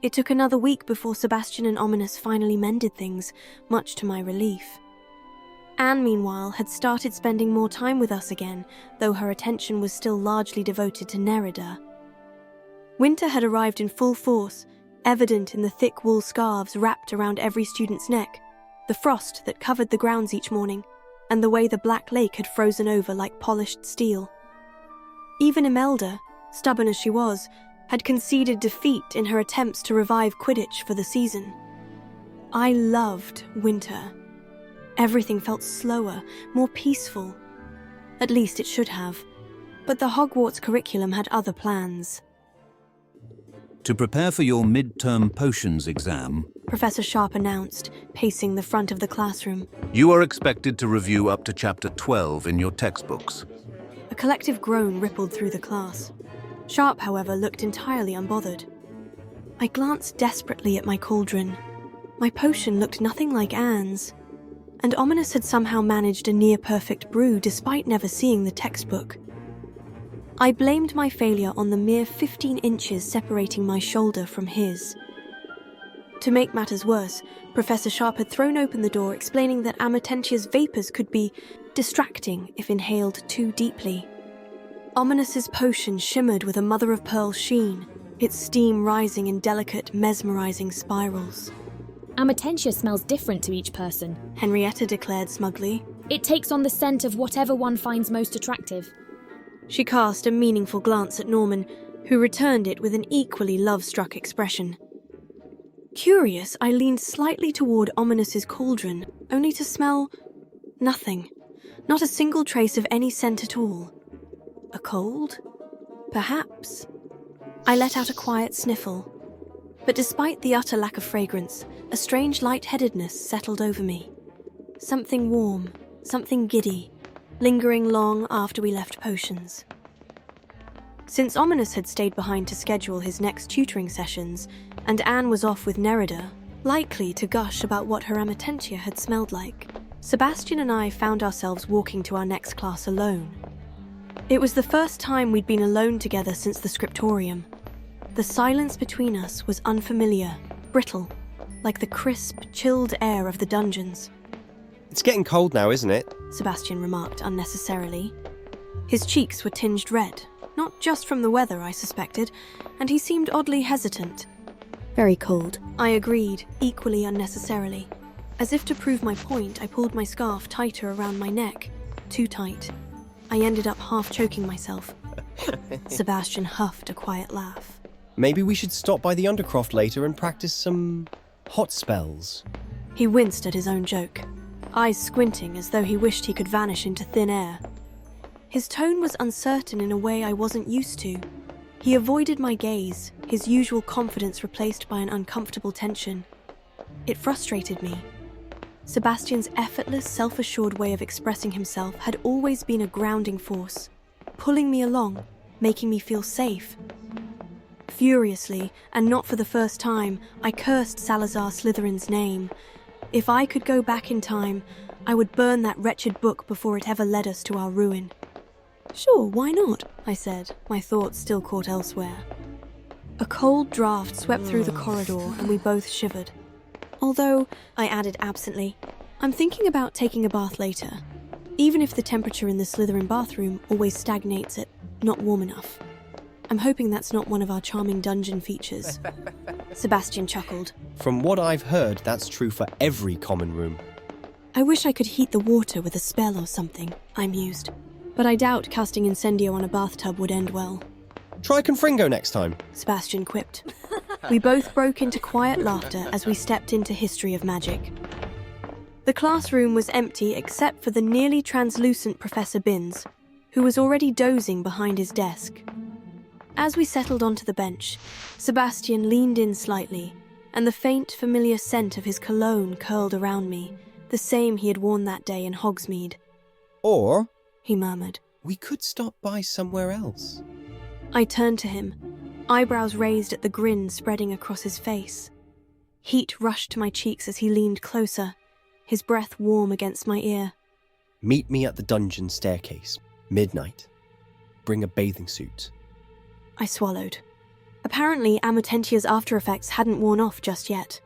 It took another week before Sebastian and Ominous finally mended things, much to my relief. Anne, meanwhile, had started spending more time with us again, though her attention was still largely devoted to Nerida. Winter had arrived in full force, evident in the thick wool scarves wrapped around every student's neck, the frost that covered the grounds each morning, and the way the Black Lake had frozen over like polished steel. Even Imelda, stubborn as she was, had conceded defeat in her attempts to revive Quidditch for the season. I loved winter. Everything felt slower, more peaceful. At least it should have. But the Hogwarts curriculum had other plans. To prepare for your midterm potions exam, Professor Sharp announced, pacing the front of the classroom. You are expected to review up to Chapter 12 in your textbooks. A collective groan rippled through the class. Sharp, however, looked entirely unbothered. I glanced desperately at my cauldron. My potion looked nothing like Anne's. And Ominous had somehow managed a near-perfect brew despite never seeing the textbook. I blamed my failure on the mere 15 inches separating my shoulder from his. To make matters worse, Professor Sharp had thrown open the door explaining that Amatentia's vapors could be distracting if inhaled too deeply. Ominous's potion shimmered with a mother-of-pearl sheen, its steam rising in delicate, mesmerizing spirals. Amatentia smells different to each person, Henrietta declared smugly. It takes on the scent of whatever one finds most attractive. She cast a meaningful glance at Norman, who returned it with an equally love-struck expression. Curious, I leaned slightly toward Ominous's cauldron, only to smell nothing. Not a single trace of any scent at all. A cold? Perhaps. I let out a quiet sniffle. But despite the utter lack of fragrance, a strange lightheadedness settled over me. Something warm, something giddy, lingering long after we left potions. Since Ominous had stayed behind to schedule his next tutoring sessions, and Anne was off with Nerida, likely to gush about what her Amatentia had smelled like, Sebastian and I found ourselves walking to our next class alone. It was the first time we'd been alone together since the scriptorium. The silence between us was unfamiliar, brittle, like the crisp, chilled air of the dungeons. It's getting cold now, isn't it? Sebastian remarked unnecessarily. His cheeks were tinged red, not just from the weather, I suspected, and he seemed oddly hesitant. Very cold, I agreed, equally unnecessarily. As if to prove my point, I pulled my scarf tighter around my neck. Too tight. I ended up half choking myself. Sebastian huffed a quiet laugh. Maybe we should stop by the Undercroft later and practice some hot spells. He winced at his own joke, eyes squinting as though he wished he could vanish into thin air. His tone was uncertain in a way I wasn't used to. He avoided my gaze, his usual confidence replaced by an uncomfortable tension. It frustrated me. Sebastian's effortless, self-assured way of expressing himself had always been a grounding force, pulling me along, making me feel safe. Furiously, and not for the first time, I cursed Salazar Slytherin's name. If I could go back in time, I would burn that wretched book before it ever led us to our ruin. Sure, why not? I said, my thoughts still caught elsewhere. A cold draft swept through the corridor and we both shivered. Although, I added absently, I'm thinking about taking a bath later, even if the temperature in the Slytherin bathroom always stagnates at not warm enough. I'm hoping that's not one of our charming dungeon features. Sebastian chuckled. From what I've heard, that's true for every common room. I wish I could heat the water with a spell or something, I mused. But I doubt casting Incendio on a bathtub would end well. Try Confringo next time, Sebastian quipped. We both broke into quiet laughter as we stepped into History of Magic. The classroom was empty except for the nearly translucent Professor Binns, who was already dozing behind his desk. As we settled onto the bench, Sebastian leaned in slightly, and the faint, familiar scent of his cologne curled around me, the same he had worn that day in Hogsmeade. Or, he murmured, we could stop by somewhere else. I turned to him, eyebrows raised at the grin spreading across his face. Heat rushed to my cheeks as he leaned closer, his breath warm against my ear. Meet me at the dungeon staircase, midnight. Bring a bathing suit. I swallowed. Apparently, Amatentia's after effects hadn't worn off just yet.